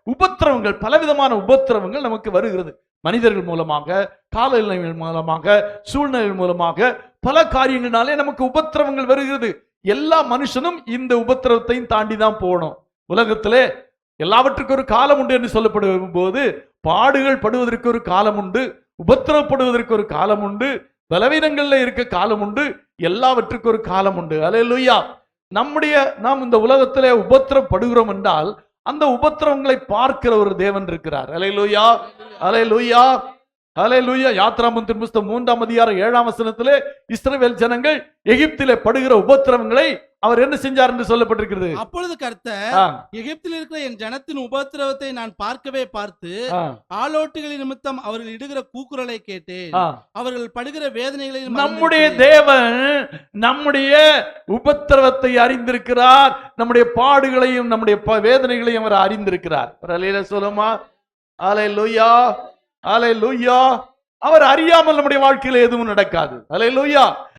உபத்திரவங்கள், பலவிதமான உபத்திரவங்கள் நமக்கு வருகிறது. மனிதர்கள் மூலமாக, காலநிலைகள் மூலமாக, சூழ்நிலைகள் மூலமாக, பல காரியங்களாலே நமக்கு உபத்திரவங்கள் வருகிறது. எல்லா மனுஷனும் இந்த உபத்திரவத்தையும் தாண்டி தான் போகணும். உலகத்திலே எல்லாவற்றுக்கும் ஒரு காலம் உண்டு என்று சொல்லப்படும் போது, பாடுகள் படுவதற்கு ஒரு காலம் உண்டு, உபத்திரவப்படுவதற்கு ஒரு காலம் உண்டு, பலவீனங்கள்ல இருக்க காலம் உண்டு, எல்லாவற்றுக்கும் ஒரு காலம் உண்டு. அல்லேலூயா. நாம் இந்த உலகத்திலே உபத்திரப்படுகிறோம் என்றால் அந்த உபத்திரவங்களை பார்க்கிற ஒரு தேவன் இருக்கிறார். அல்லேலூயா, அல்லேலூயா, அல்லேலூயா. யாத்ராகமத்தின் புத்தகம் 3ஆம் அதிகாரம் 7ஆம் வசனத்திலே இஸ்ரவேல் ஜனங்கள் எகிப்திலே படுகிற உபத்திரவங்களை அவர் என்ன செஞ்சார் என்று சொல்லப்பட்டிருக்கிறது. அப்பொழுது கர்த்தர், எகிப்தில் இருக்கிற என் ஜனத்தின் உபத்திரவத்தை நான் பார்த்து ஆலோட்டுகளின் நிமித்தம் அவர்கள் இடுகிற கூக்குரலை கேட்டேன், அவர்கள் படுகிற வேதனைகளை. நம்முடைய தேவன் நம்முடைய உபத்திரவத்தை அறிந்திருக்கிறார், நம்முடைய பாடுகளையும் நம்முடைய வேதனைகளையும் அவர் அறிந்திருக்கிறார். சொல்லுமா, அல்லேலூயா, அல்லேலூயா. அவர் அறியாமல் நம்முடைய வாழ்க்கையில எதுவும் நடக்காது. அல்லேலூயா.